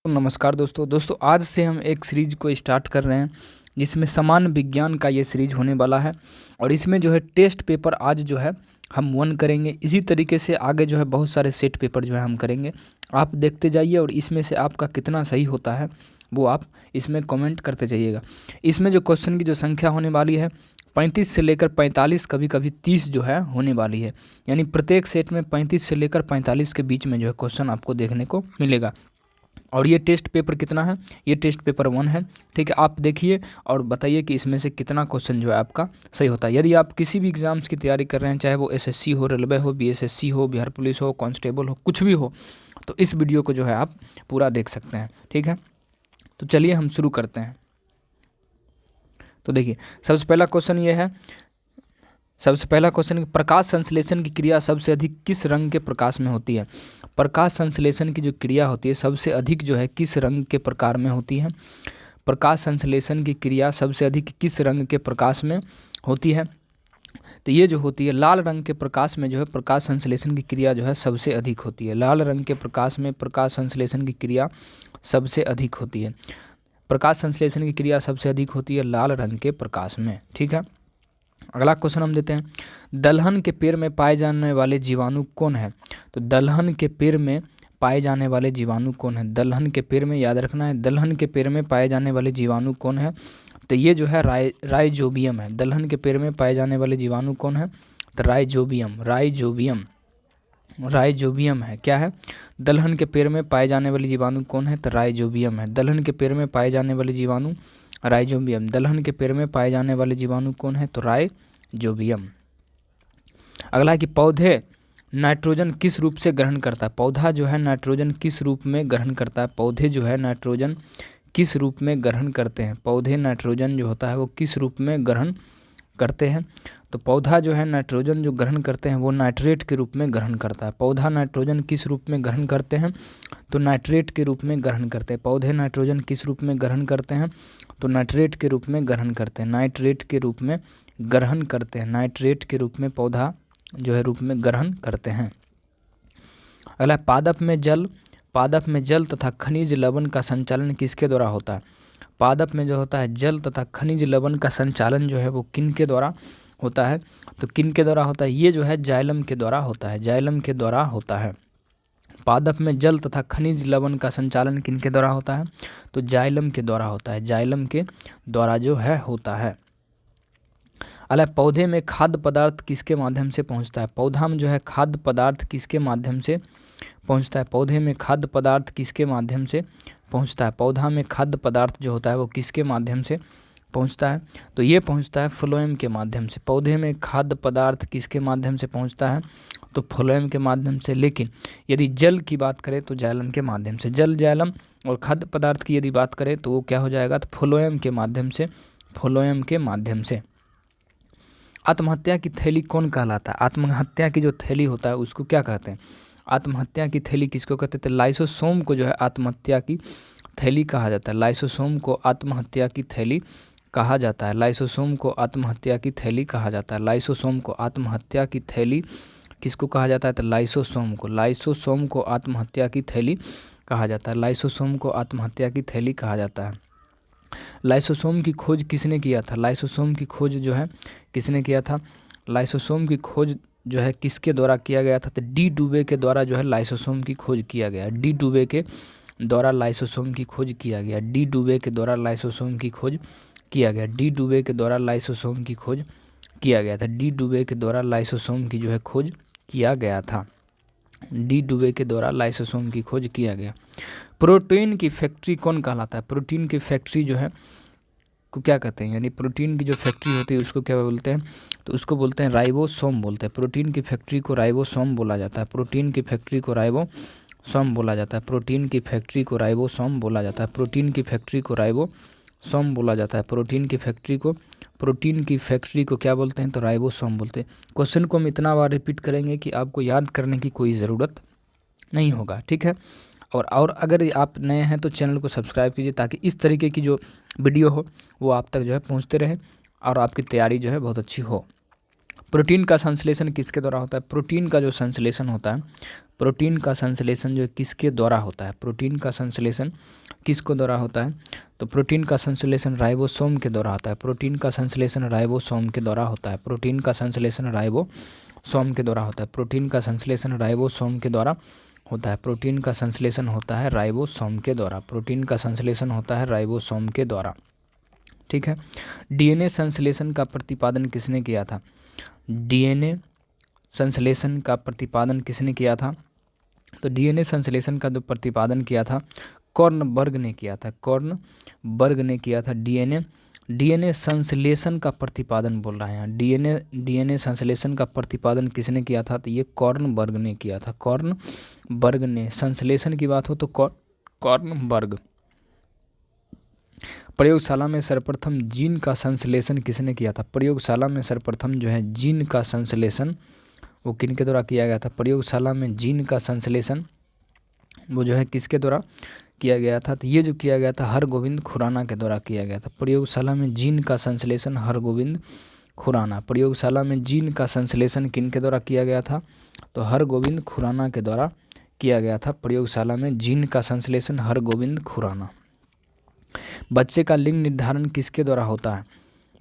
तो नमस्कार दोस्तों आज से हम एक सीरीज को स्टार्ट कर रहे हैं जिसमें सामान्य विज्ञान का ये सीरीज होने वाला है। और इसमें जो है टेस्ट पेपर आज जो है हम 1 करेंगे। इसी तरीके से आगे जो है बहुत सारे सेट पेपर जो है हम करेंगे। आप देखते जाइए और इसमें से आपका कितना सही होता है वो आप इसमें कमेंट करते जाइएगा। इसमें जो क्वेश्चन की जो संख्या होने वाली है 35 से लेकर 45, कभी कभी 30 जो है होने वाली है। यानी प्रत्येक सेट में 35 से लेकर 45 के बीच में जो है क्वेश्चन आपको देखने को मिलेगा। और ये टेस्ट पेपर कितना है? ये टेस्ट पेपर 1 है। ठीक है, आप देखिए और बताइए कि इसमें से कितना क्वेश्चन जो है आपका सही होता है। यदि आप किसी भी एग्जाम्स की तैयारी कर रहे हैं, चाहे वो एसएससी हो, रेलवे हो, बीएसएससी हो, बिहार पुलिस हो, कांस्टेबल हो, कुछ भी हो, तो इस वीडियो को जो है आप पूरा देख सकते हैं। ठीक है, तो चलिए हम शुरू करते हैं। तो देखिए सबसे पहला क्वेश्चन प्रकाश संश्लेषण की क्रिया सबसे अधिक किस रंग के प्रकाश में होती है? प्रकाश संश्लेषण की जो क्रिया होती है सबसे अधिक जो है किस रंग के प्रकार में होती है? प्रकाश संश्लेषण की क्रिया सबसे अधिक किस रंग के प्रकाश में होती है? तो ये जो होती है लाल रंग के प्रकाश में जो है प्रकाश संश्लेषण की क्रिया जो है सबसे अधिक होती है। लाल रंग के प्रकाश में प्रकाश संश्लेषण की क्रिया सबसे अधिक होती है। प्रकाश संश्लेषण की क्रिया सबसे अधिक होती है लाल रंग के प्रकाश में। ठीक है, अगला क्वेश्चन हम देते हैं। दलहन के पेड़ में पाए जाने वाले जीवाणु कौन है? तो दलहन के पेड़ में पाए जाने वाले जीवाणु कौन है? दलहन के पेड़ में, याद रखना है, दलहन के पेड़ में पाए जाने वाले जीवाणु कौन है? तो ये जो है राइजोबियम है। दलहन के पेड़ में पाए जाने वाले जीवाणु कौन है? तो राइजोबियम है। क्या है? दलहन के पेड़ में पाए जाने वाले जीवाणु कौन है? तो राइजोबियम है। दलहन के पेड़ में पाए जाने वाले जीवाणु राइजोबियम। दलहन के पेड़ में पाए जाने वाले जीवाणु कौन है? तो राइजोबियम। अगला है कि पौधे नाइट्रोजन किस रूप से ग्रहण करता है? पौधा जो है नाइट्रोजन किस रूप में ग्रहण करता है? पौधे जो है नाइट्रोजन किस रूप में ग्रहण करते हैं? पौधे नाइट्रोजन जो होता है वो किस रूप में ग्रहण करते हैं? तो पौधा जो है नाइट्रोजन जो ग्रहण करते हैं वो नाइट्रेट के रूप में ग्रहण करता है। पौधा नाइट्रोजन किस रूप में ग्रहण करते हैं? तो नाइट्रेट के रूप में ग्रहण करते हैं। पौधे नाइट्रोजन किस रूप में ग्रहण करते हैं? तो नाइट्रेट के रूप में ग्रहण करते हैं। नाइट्रेट के रूप में ग्रहण करते हैं। नाइट्रेट के रूप में पौधा जो है रूप में ग्रहण करते हैं। अगला पादप में जल तथा खनिज लवण का संचालन किसके द्वारा होता है? पादप में जो होता है जल तथा खनिज लवण का संचालन जो है वो किन के द्वारा होता है? तो किन के द्वारा होता है? ये जो है जाइलम के द्वारा होता है। जाइलम के द्वारा होता है। पादप में जल तथा खनिज लवण का संचालन किन के द्वारा होता है? तो जाइलम के द्वारा होता है। जाइलम के द्वारा जो है होता है। अगला पौधे में खाद्य पदार्थ किसके माध्यम से पहुंचता है? पौधा में जो है खाद्य पदार्थ किसके माध्यम से पहुंचता है? पौधे में खाद्य पदार्थ किसके माध्यम से पहुंचता है? पौधा में खाद्य पदार्थ जो होता है वो किसके माध्यम से पहुंचता है? तो ये पहुंचता है फ्लोएम के माध्यम से। पौधे में खाद्य पदार्थ किसके माध्यम से पहुंचता है? तो फ्लोएम के माध्यम से। लेकिन यदि जल की बात करें तो जाइलम के माध्यम से। जल, जाइलम और खाद्य पदार्थ की यदि बात करें तो वो क्या हो जाएगा? तो फ्लोएम के माध्यम से। फ्लोएम के माध्यम से। आत्महत्या की थैली कौन कहलाता है? आत्महत्या की जो थैली होता है उसको क्या कहते हैं? आत्महत्या की थैली किसको कहते हैं? तो लाइसोसोम को जो है आत्महत्या की थैली कहा जाता है। लाइसोसोम को आत्महत्या की थैली कहा जाता है। लाइसोसोम को आत्महत्या की थैली कहा जाता है। लाइसोसोम को आत्महत्या की थैली किसको कहा जाता है? तो लाइसोसोम को। लाइसोसोम को आत्महत्या की थैली कहा जाता है। लाइसोसोम को आत्महत्या की थैली कहा जाता है। लाइसोसोम की खोज किसने किया था? लाइसोसोम की खोज जो है किसने किया था? लाइसोसोम की खोज जो है किसके द्वारा किया गया था? तो डी डुबे के द्वारा जो है लाइसोसोम की खोज किया गया। डी डुबे के द्वारा लाइसोसोम की खोज किया गया। डी डुबे के द्वारा लाइसोसोम की खोज किया गया। डी डुबे के द्वारा लाइसोसोम की खोज किया गया था। डी डुबे के द्वारा लाइसोसोम की जो है खोज किया गया था। डी डुबे के द्वारा लाइसोसोम की खोज किया गया। प्रोटीन की फैक्ट्री कौन कहलाता है? प्रोटीन की फैक्ट्री जो है को क्या कहते हैं? यानी प्रोटीन की जो फैक्ट्री होती है उसको क्या बोलते हैं? तो उसको बोलते हैं राइबोसोम बोलते हैं। प्रोटीन की फैक्ट्री को राइबोसोम बोला जाता है। प्रोटीन की फैक्ट्री को राइबोसोम बोला जाता है। प्रोटीन की फैक्ट्री को राइबोसोम बोला जाता है। प्रोटीन की फैक्ट्री को राइबोसोम बोला जाता है। प्रोटीन की फैक्ट्री को क्या बोलते हैं? तो राइबोसोम बोलते हैं। क्वेश्चन को हम इतना बार रिपीट करेंगे कि आपको याद करने की कोई ज़रूरत नहीं होगा। ठीक है, और अगर आप नए हैं तो चैनल को सब्सक्राइब कीजिए ताकि इस तरीके की जो वीडियो हो वो आप तक जो है पहुंचते रहे और आपकी तैयारी जो है बहुत अच्छी हो। प्रोटीन का संश्लेषण किसके द्वारा होता है? प्रोटीन का जो संश्लेषण होता है, प्रोटीन का संश्लेषण जो किसके द्वारा होता है? प्रोटीन का संश्लेषण किसको द्वारा होता है? तो प्रोटीन का संश्लेषण राइबोसोम के द्वारा होता है। प्रोटीन का संश्लेषण राइबोसोम के द्वारा होता है। प्रोटीन का संश्लेषण राइबोसोम के द्वारा होता है। प्रोटीन का संश्लेषण राइबोसोम के द्वारा होता है। प्रोटीन का संश्लेषण होता है राइबोसोम के द्वारा। प्रोटीन का संश्लेषण होता है राइबोसोम के द्वारा। ठीक है। डीएनए संश्लेषण का प्रतिपादन किसने किया था? डीएनए संश्लेषण का प्रतिपादन किसने किया था? तो डीएनए संश्लेषण का जो प्रतिपादन किया था कॉर्नबर्ग ने किया था। कॉर्नबर्ग ने किया था। डीएनए संश्लेषण का प्रतिपादन बोल रहे हैं। डीएनए संश्लेषण का प्रतिपादन किसने किया था? तो ये कॉर्नबर्ग ने किया था। कॉर्नबर्ग ने। संश्लेषण की बात हो तो कॉर्नबर्ग। प्रयोगशाला में सर्वप्रथम जीन का संश्लेषण किसने किया था? प्रयोगशाला में सर्वप्रथम जो है जीन का संश्लेषण वो किनके द्वारा किया गया था? प्रयोगशाला में जीन का संश्लेषण वो जो है किसके द्वारा किया गया था? तो ये जो किया गया था हरगोविंद खुराना के द्वारा किया गया था। प्रयोगशाला में जीन का संश्लेषण हरगोविंद खुराना। प्रयोगशाला में जीन का संश्लेषण किनके द्वारा किया गया था? तो हरगोविंद खुराना के द्वारा किया गया था। प्रयोगशाला में जीन का संश्लेषण हरगोविंद खुराना। बच्चे का लिंग निर्धारण किसके द्वारा होता है?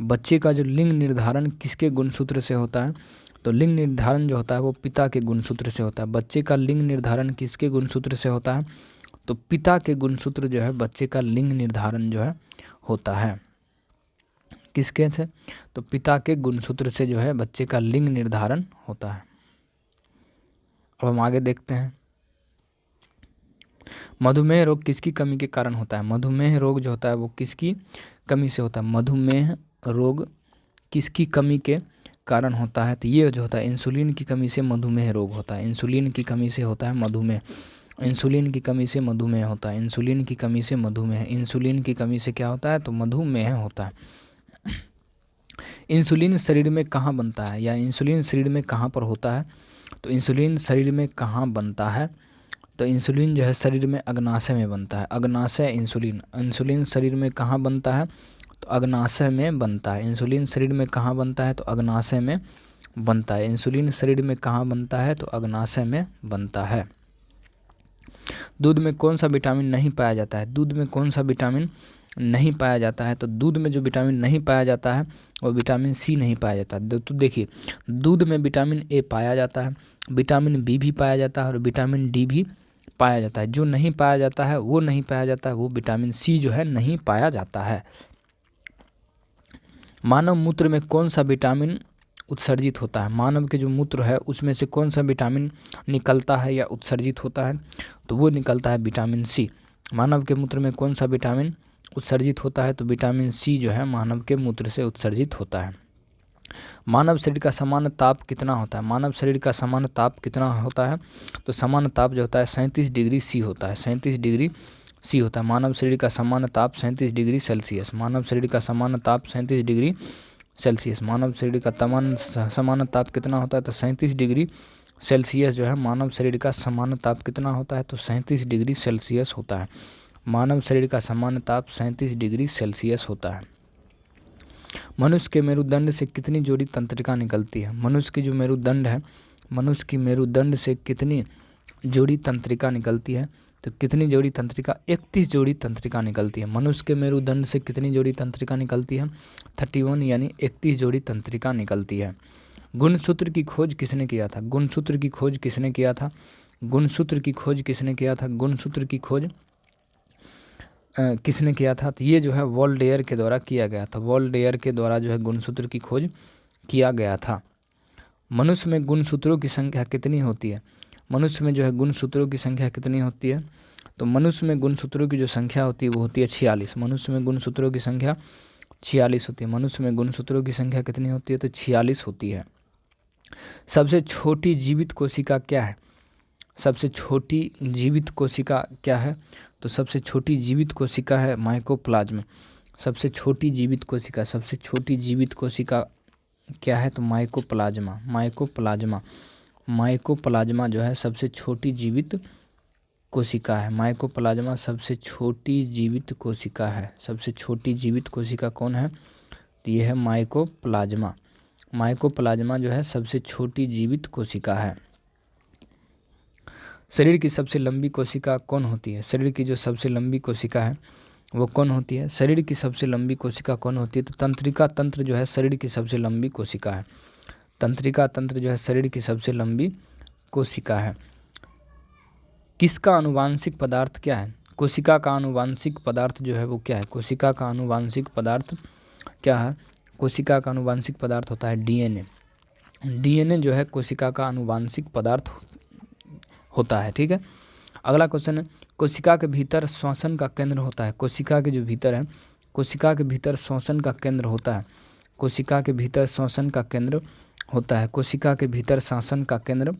बच्चे का जो लिंग निर्धारण किसके गुणसूत्र से होता है? तो लिंग निर्धारण जो होता है वो पिता के गुणसूत्र से होता है। बच्चे का लिंग निर्धारण किसके गुणसूत्र से होता है? तो पिता के गुणसूत्र जो है बच्चे का लिंग निर्धारण जो है होता है। किसके से? तो पिता के गुणसूत्र से जो है बच्चे का लिंग निर्धारण होता है। अब हम आगे देखते हैं। मधुमेह रोग किसकी कमी के कारण होता है? मधुमेह रोग जो होता है वो किसकी कमी से होता है? मधुमेह रोग किसकी कमी के कारण होता है? तो ये जो होता है इंसुलिन की कमी से मधुमेह रोग होता है। इंसुलिन की कमी से होता है मधुमेह। इंसुलिन की कमी से मधुमेह होता है। इंसुलिन की कमी से मधुमेह। इंसुलिन की कमी से क्या होता है? तो मधुमेह होता है। इंसुलिन शरीर में कहाँ बनता है या इंसुलिन शरीर में कहाँ पर होता है? तो इंसुलिन शरीर में कहाँ बनता है? तो इंसुलिन जो है शरीर में अग्नाशय में बनता है। अग्नाशय इंसुलिन। इंसुलिन शरीर में कहाँ बनता है? तो अग्नाशय में बनता है। इंसुलिन शरीर में कहाँ बनता है? तो अग्नाशय में बनता है। इंसुलिन शरीर में कहाँ बनता है? तो अग्नाशय में बनता है। दूध में कौन सा विटामिन नहीं पाया जाता है? दूध में कौन सा विटामिन नहीं पाया जाता है? तो दूध में जो विटामिन नहीं पाया जाता है वो विटामिन सी नहीं पाया जाता है। तो देखिए दूध में विटामिन ए पाया जाता है, विटामिन बी भी पाया जाता है और विटामिन डी भी पाया जाता है। जो नहीं पाया जाता है वो नहीं पाया जाता है, वो विटामिन सी जो है नहीं पाया जाता है। मानव मूत्र में कौन सा विटामिन उत्सर्जित होता है? मानव के जो मूत्र है उसमें से कौन सा विटामिन निकलता है या उत्सर्जित होता है? तो वो निकलता है विटामिन सी। मानव के मूत्र में कौन सा विटामिन उत्सर्जित होता है? तो विटामिन सी जो है मानव के मूत्र से उत्सर्जित होता है। मानव शरीर का सामान्य ताप कितना होता है? मानव शरीर का सामान्य ताप कितना होता है? तो सामान्य ताप जो होता है 37 डिग्री सी होता है। 37 डिग्री सी होता है। मानव शरीर का सामान्य ताप 37 डिग्री सेल्सियस। मानव शरीर का सामान्य ताप 37 डिग्री सेल्सियस। मानव शरीर का सामान्य ताप कितना होता है? तो 37 डिग्री सेल्सियस जो है मानव शरीर का सामान्य ताप कितना होता है? तो 37 डिग्री सेल्सियस होता है। मानव शरीर का सामान्य ताप 37 डिग्री सेल्सियस होता है। मनुष्य के मेरुदंड से कितनी जोड़ी तंत्रिका निकलती है? मनुष्य की जो मेरुदंड है, मनुष्य की मेरुदंड से कितनी जोड़ी तंत्रिका निकलती है? तो कितनी जोड़ी तंत्रिका? 31 जोड़ी तंत्रिका निकलती है। मनुष्य के मेरुदंड से कितनी जोड़ी तंत्रिका निकलती है? 31 यानी 31 जोड़ी तंत्रिका निकलती है। गुणसूत्र की खोज किसने किया था? गुणसूत्र की खोज किसने किया था? गुणसूत्र की खोज किसने किया था? गुणसूत्र की खोज किसने किया था? तो ये जो है वोल्टेयर के द्वारा किया गया था। वोल्टेयर के द्वारा जो है गुणसूत्र की खोज किया गया था। मनुष्य में गुणसूत्रों की संख्या कितनी होती है? मनुष्य में जो है गुणसूत्रों की संख्या कितनी होती है? तो मनुष्य में गुणसूत्रों की जो संख्या होती है वो होती है 46। मनुष्य में गुणसूत्रों की संख्या 46 होती है। मनुष्य में गुणसूत्रों की संख्या कितनी होती है? तो 46 होती है। सबसे छोटी जीवित कोशिका क्या है? सबसे छोटी जीवित कोशिका क्या है? तो सबसे छोटी जीवित कोशिका है माइकोप्लाज्मा। सबसे छोटी जीवित कोशिका, सबसे छोटी जीवित कोशिका क्या है? तो माइकोप्लाज्मा। माइकोप्लाज्मा, माइकोप्लाज्मा जो है सबसे छोटी जीवित कोशिका है। माइकोप्लाज्मा सबसे छोटी जीवित कोशिका है। सबसे छोटी जीवित कोशिका कौन है? तो ये है माइकोप्लाज्मा। माइकोप्लाज्मा जो है सबसे छोटी जीवित कोशिका है। शरीर की सबसे लंबी कोशिका कौन होती है? शरीर की जो सबसे लंबी कोशिका है वो कौन होती है? शरीर की सबसे लंबी कोशिका कौन होती है? तो तंत्रिका तंत्र जो है शरीर की सबसे लंबी कोशिका है। तंत्रिका तंत्र जो है शरीर की सबसे लंबी कोशिका है। किसका आनुवांशिक पदार्थ क्या है? कोशिका का आनुवांशिक पदार्थ जो है वो क्या है? कोशिका का आनुवांशिक पदार्थ क्या है? कोशिका का आनुवांशिक पदार्थ होता है डीएनए। डीएनए जो है कोशिका का आनुवांशिक पदार्थ होता है। ठीक है, अगला क्वेश्चन है, कोशिका के भीतर श्वसन का केंद्र होता है। कोशिका के जो भीतर है, कोशिका के भीतर श्वसन का केंद्र होता है। कोशिका के भीतर श्वसन का केंद्र होता है। कोशिका के भीतर श्वसन का केंद्र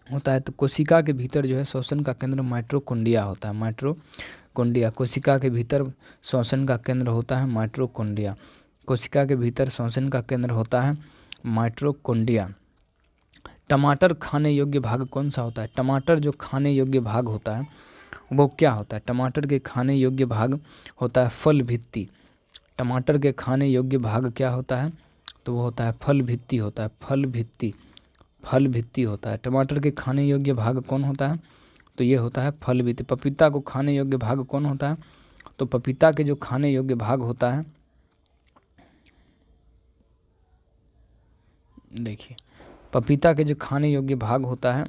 होता है। तो कोशिका के भीतर जो है श्वसन का केंद्र माइटोकॉन्ड्रिया होता है। माइटोकॉन्ड्रिया, कोशिका के भीतर श्वसन का केंद्र होता है माइटोकॉन्ड्रिया। कोशिका के भीतर श्वसन का केंद्र होता है माइटोकॉन्ड्रिया। टमाटर खाने योग्य भाग कौन सा होता है? टमाटर जो खाने योग्य भाग होता है वो क्या होता है? टमाटर के खाने योग्य भाग होता है फल भित्ति। टमाटर के खाने योग्य भाग क्या होता है? तो वो होता है फल भित्ति होता है। फल भित्ति, फल भित्ति होता है। टमाटर के खाने योग्य भाग कौन होता है? तो ये होता है फल भित्ति। पपीता को खाने योग्य भाग कौन होता है? तो पपीता के जो खाने योग्य भाग होता है, देखिए पपीता के जो खाने योग्य भाग होता है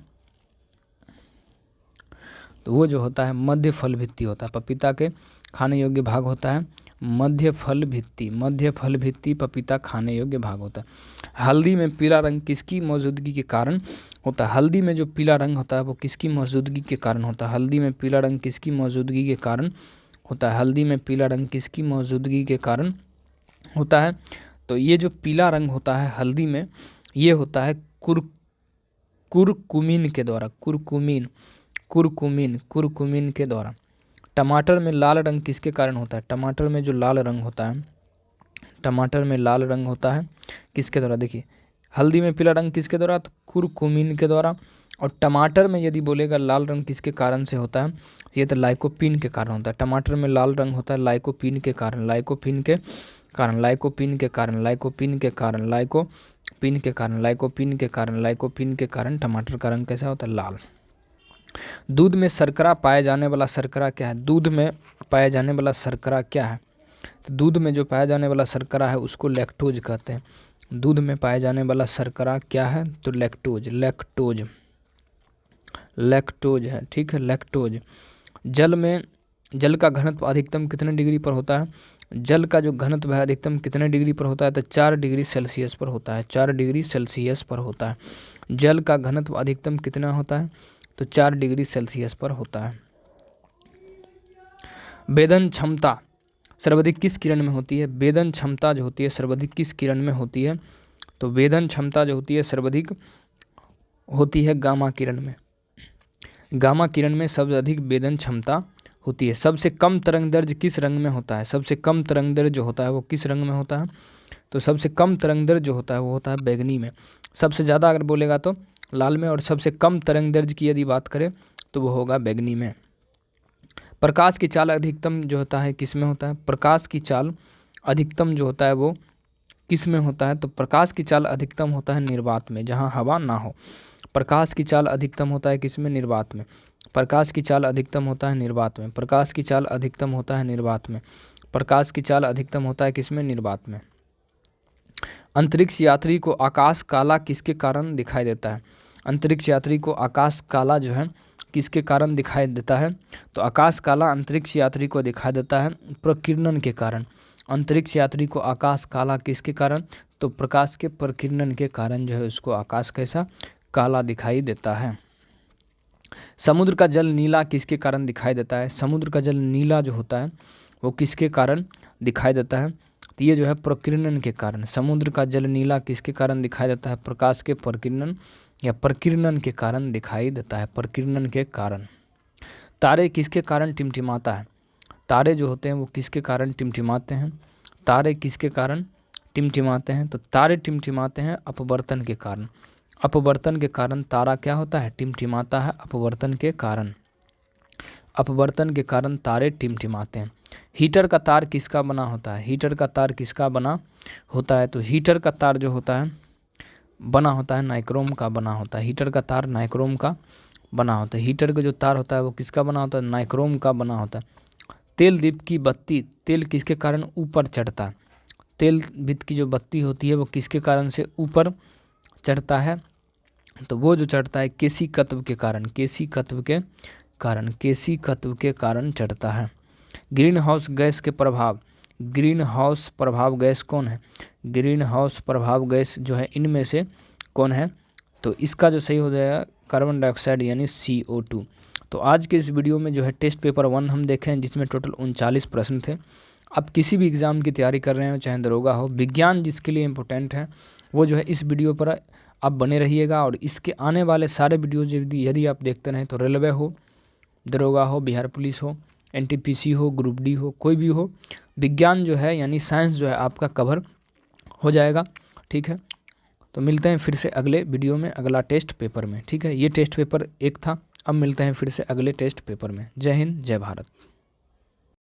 तो वो जो होता है मध्य फल भित्ति होता है। पपीता के खाने योग्य भाग होता है मध्य फल भित्ति। मध्य फल भित्ति पपीता खाने योग्य भाग होता है। हल्दी में पीला रंग किसकी मौजूदगी के कारण होता है? हल्दी में जो पीला रंग होता है वो किसकी मौजूदगी के कारण होता है? हल्दी में पीला रंग किसकी मौजूदगी के कारण होता है? हल्दी में पीला रंग किसकी मौजूदगी के कारण होता है? तो ये जो पीला रंग होता है हल्दी में, ये होता है कुरकुमीन के द्वारा। कुरकुमीन के द्वारा। टमाटर में लाल रंग किसके कारण होता है? टमाटर में जो लाल रंग होता है, टमाटर में लाल रंग होता है किसके द्वारा? देखिए हल्दी में पीला रंग किसके द्वारा? तो कुरकुमीन के द्वारा। और टमाटर में यदि बोलेगा लाल रंग किसके कारण से होता है, ये तो लाइकोपीन के कारण होता है। टमाटर में लाल रंग होता है लाइकोपीन के कारण। लाइकोपीन के कारण, लाइकोपीन के कारण, लाइकोपीन के कारण, लाइकोपीन के कारण, लाइकोपीन के कारण, लाइकोपीन के कारण टमाटर का रंग कैसा होता है? लाल। दूध में शर्करा पाया जाने वाला शर्करा क्या है? दूध में पाया जाने वाला शर्करा क्या है? तो दूध में जो पाया जाने वाला शर्करा है उसको लैक्टोज कहते हैं। दूध में पाया जाने वाला शर्करा क्या है? तो लैक्टोज। लैक्टोज, लैक्टोज है। ठीक है, लैक्टोज। जल में, जल का घनत्व अधिकतम कितने डिग्री पर होता है? जल का जो घनत्व है अधिकतम कितने डिग्री पर होता है? तो 4 डिग्री सेल्सियस पर होता है। 4 डिग्री सेल्सियस पर होता है। जल का घनत्व अधिकतम कितना होता है? तो 4 डिग्री सेल्सियस पर होता है। वेदन क्षमता सर्वाधिक किस किरण में होती है? वेदन क्षमता जो होती है सर्वाधिक किस किरण में होती है? तो वेदन क्षमता जो होती है सर्वाधिक होती है गामा किरण में। गामा किरण में सबसे अधिक वेदन क्षमता होती है। सबसे कम तरंग दैर्ध्य किस रंग में होता है? सबसे कम तरंग दैर्ध्य जो होता है वो किस रंग में होता है? तो सबसे कम तरंग दैर्ध्य जो होता है वो होता है बैगनी में। सबसे ज़्यादा अगर बोलेगा तो लाल में, और सबसे कम तरंग दैर्ध्य की यदि बात करें तो वो होगा बैगनी में। प्रकाश की चाल अधिकतम जो होता है किस में होता है? प्रकाश की चाल अधिकतम जो होता है वो किस में होता है? तो प्रकाश की चाल अधिकतम होता है निर्वात में, जहाँ हवा ना हो। प्रकाश की चाल अधिकतम होता है किस में? निर्वात में। प्रकाश की चाल अधिकतम होता है निर्वात में। प्रकाश की चाल अधिकतम होता है निर्वात में। प्रकाश की चाल अधिकतम होता है किस में? निर्वात में। अंतरिक्ष यात्री को आकाश काला किसके कारण दिखाई देता है? अंतरिक्ष यात्री को आकाश काला जो है किसके कारण दिखाई देता है? तो आकाश काला अंतरिक्ष यात्री को दिखाई देता है प्रकीर्णन के कारण। अंतरिक्ष यात्री को आकाश काला किसके कारण? तो प्रकाश के प्रकीर्णन के कारण जो है उसको आकाश कैसा? काला दिखाई देता है। समुद्र का जल नीला किसके कारण दिखाई देता है? समुद्र का जल नीला जो होता है वो किसके कारण दिखाई देता है? तो ये जो है प्रकीर्णन के कारण। समुद्र का जल नीला किसके कारण दिखाई देता है? प्रकाश के प्रकीर्णन या प्रकीर्णन के कारण दिखाई देता है। प्रकीर्णन के कारण। तारे किसके कारण टिमटिमाता है? तारे जो होते हैं वो किसके कारण टिमटिमाते हैं? तारे किसके कारण टिमटिमाते हैं? तो तारे टिमटिमाते हैं अपवर्तन के कारण। अपवर्तन के कारण तारा क्या होता है? टिमटिमाता है अपवर्तन के कारण। अपवर्तन के कारण तारे टिमटिमाते हैं। हीटर का तार किसका बना होता है? हीटर का तार किसका बना होता है? तो हीटर का तार जो होता है बना होता है? नाइक्रोम का बना होता है। हीटर का तार नाइक्रोम का बना होता है। हीटर का जो तार होता है वो किसका बना होता है? नाइक्रोम का बना होता है। तेल दीप की बत्ती, तेल किसके कारण ऊपर चढ़ता है? तेल दीप की जो बत्ती होती है वो किसके कारण से ऊपर चढ़ता है? तो वो जो चढ़ता है केशिकत्व के कारण, केशिकत्व के कारण, केशिकत्व के कारण चढ़ता है। ग्रीन हाउस गैस के प्रभाव, ग्रीन हाउस प्रभाव गैस कौन है? ग्रीन हाउस प्रभाव गैस जो है इनमें से कौन है? तो इसका जो सही हो जाएगा कार्बन डाइऑक्साइड यानी CO2। तो आज के इस वीडियो में जो है टेस्ट पेपर 1 हम देखें जिसमें टोटल 39 प्रश्न थे। अब किसी भी एग्ज़ाम की तैयारी कर रहे हो, चाहे दरोगा हो, विज्ञान जिसके लिए इम्पोर्टेंट है वो जो है इस वीडियो पर आप बने रहिएगा। और इसके आने वाले सारे वीडियोज यदि आप देखते रहें तो रेलवे हो, दरोगा हो, बिहार पुलिस हो, NTPC हो, ग्रुप डी हो, कोई भी हो, विज्ञान जो है यानी साइंस जो है आपका कवर हो जाएगा। ठीक है, तो मिलते हैं फिर से अगले वीडियो में, अगला टेस्ट पेपर में। ठीक है, ये टेस्ट पेपर 1 था। अब मिलते हैं फिर से अगले टेस्ट पेपर में। जय हिंद, जय भारत।